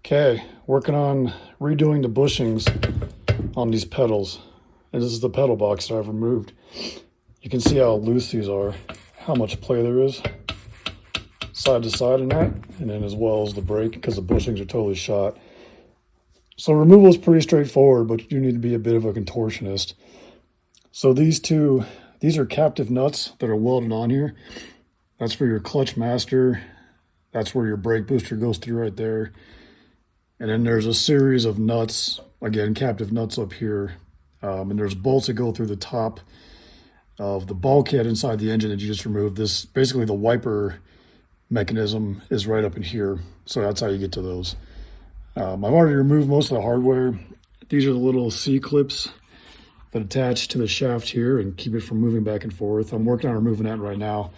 Okay, working on redoing the bushings on these pedals. And this is the pedal box that I've removed. You can see how loose these are, how much play there is side to side in that, and then as well as the brake because the bushings are totally shot. So removal is pretty straightforward, but you do need to be a bit of a contortionist. So these are captive nuts that are welded on here. That's for your clutch master. That's where your brake booster goes through right there. And then there's a series of nuts, again, captive nuts up here. And there's bolts that go through the top of the bulkhead inside the engine that you just removed. This, basically the wiper mechanism is right up in here. So that's how you get to those. I've already removed most of the hardware. These are the little C-clips that attach to the shaft here and keep it from moving back and forth. I'm working on removing that right now.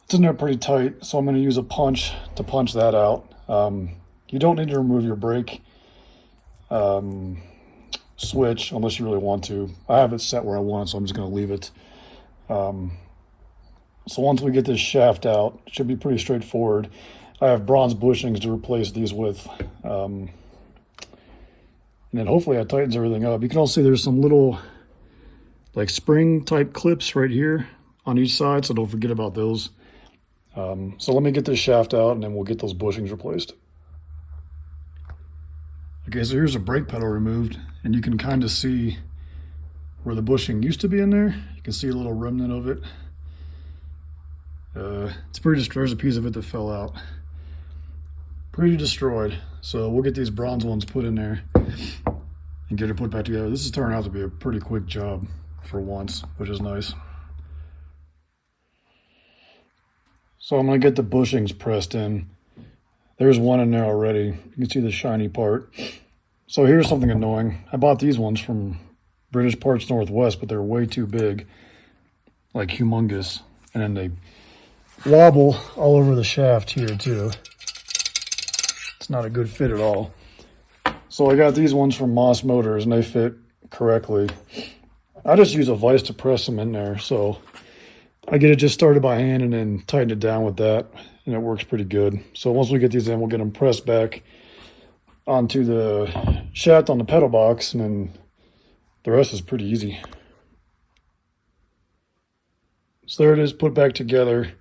It's in there pretty tight, so I'm going to use a punch to punch that out. You don't need to remove your brake switch unless you really want to. I have it set where I want it, so I'm just going to leave it. So once we get this shaft out, it should be pretty straightforward. I have bronze bushings to replace these with. And then hopefully that tightens everything up. You can also see there's some little like spring type clips right here on each side, so don't forget about those. So let me get this shaft out and then we'll get those bushings replaced. Okay, so here's a brake pedal removed, and you can kind of see where the bushing used to be in there. You can see a little remnant of it. It's pretty destroyed. There's a piece of it that fell out. Pretty destroyed. So we'll get these bronze ones put in there and get it put back together. This is turning out to be a pretty quick job for once, which is nice. So I'm going to get the bushings pressed in. There's one in there already. You can see the shiny part. So here's something annoying. I bought these ones from British Parts Northwest, but they're way too big, like humongous. And then they wobble all over the shaft here too. It's not a good fit at all. So I got these ones from Moss Motors and they fit correctly. I just use a vise to press them in there. So I get it just started by hand and then tighten it down with that. And it works pretty good. So once we get these in, we'll get them pressed back onto the shaft on the pedal box, and then the rest is pretty easy. So there it is, put back together.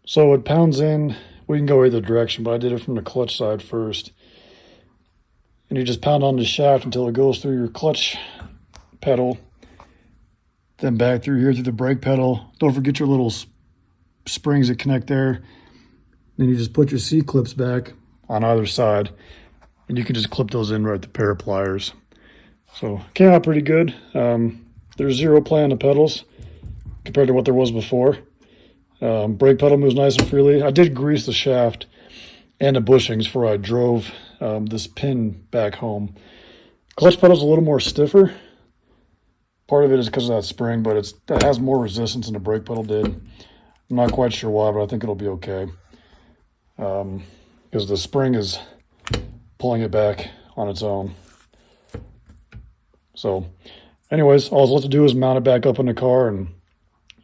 So it pounds in. We can go either direction, but I did it from the clutch side first. And you just pound on the shaft until it goes through your clutch pedal, then back through here through the brake pedal. Don't forget your little springs that connect there. Then you just put your C-clips back on either side, and you can just clip those in right with the pair of pliers. So came out pretty good. There's zero play on the pedals compared to what there was before. Brake pedal moves nice and freely. I did grease the shaft and the bushings before I drove this pin back home. Clutch pedal's a little more stiffer. Part of it is because of that spring, but it has more resistance than the brake pedal did. I'm not quite sure why, but I think it'll be okay. Because the spring is pulling it back on its own. So anyways, all it's left to do is mount it back up in the car and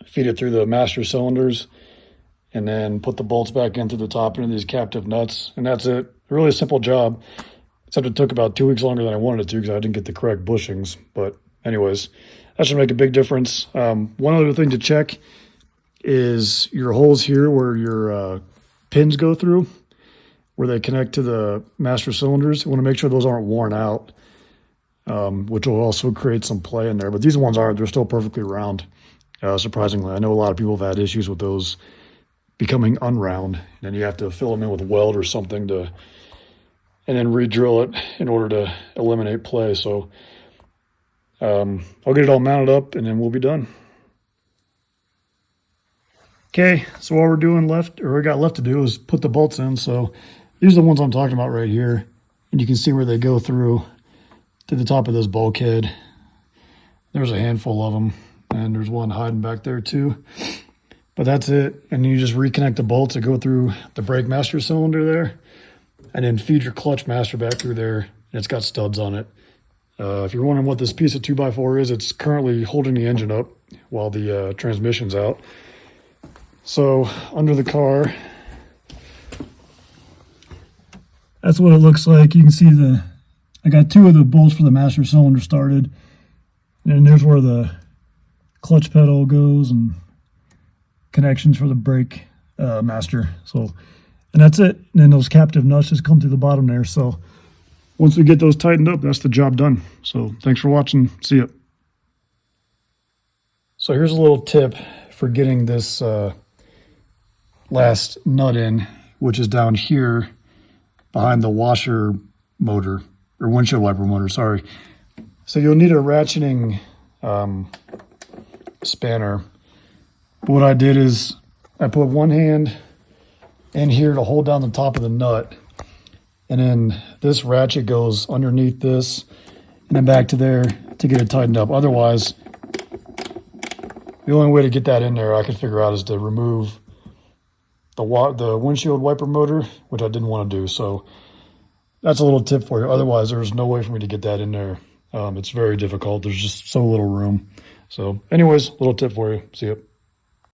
feed it through the master cylinders and then put the bolts back in through the top into these captive nuts, and that's it. Really a simple job, except it took about 2 weeks longer than I wanted it to because I didn't get the correct bushings. But anyways, that should make a big difference. One other thing to check is your holes here where your pins go through, where they connect to the master cylinders. You want to make sure those aren't worn out, which will also create some play in there. But these ones aren't. They're still perfectly round, surprisingly. I know a lot of people have had issues with those becoming unround, and then you have to fill them in with weld or something and then re-drill it in order to eliminate play. So I'll get it all mounted up, and then we'll be done. Okay, so what we got left to do is put the bolts in. So these are the ones I'm talking about right here. And you can see where they go through to the top of this bulkhead. There's a handful of them, and there's one hiding back there too. But that's it. And you just reconnect the bolts that go through the brake master cylinder there, and then feed your clutch master back through there. And it's got studs on it. If you're wondering what this piece of 2x4 is, it's currently holding the engine up while the transmission's out. So under the car, That's what it looks like. You can see I got two of the bolts for the master cylinder started. And there's where the clutch pedal goes and connections for the brake master. So, and that's it. And then those captive nuts just come through the bottom there. So once we get those tightened up, that's the job done. So thanks for watching. See ya. So here's a little tip for getting this last nut in, which is down here behind the washer motor, or windshield wiper motor, sorry. So you'll need a ratcheting spanner. But what I did is I put one hand in here to hold down the top of the nut, and then this ratchet goes underneath this and then back to there to get it tightened up. Otherwise, the only way to get that in there I could figure out is to remove the windshield wiper motor, which I didn't want to do. So that's a little tip for you. Otherwise, there's no way for me to get that in there. It's very difficult. There's just so little room. So anyways, little tip for you. See ya.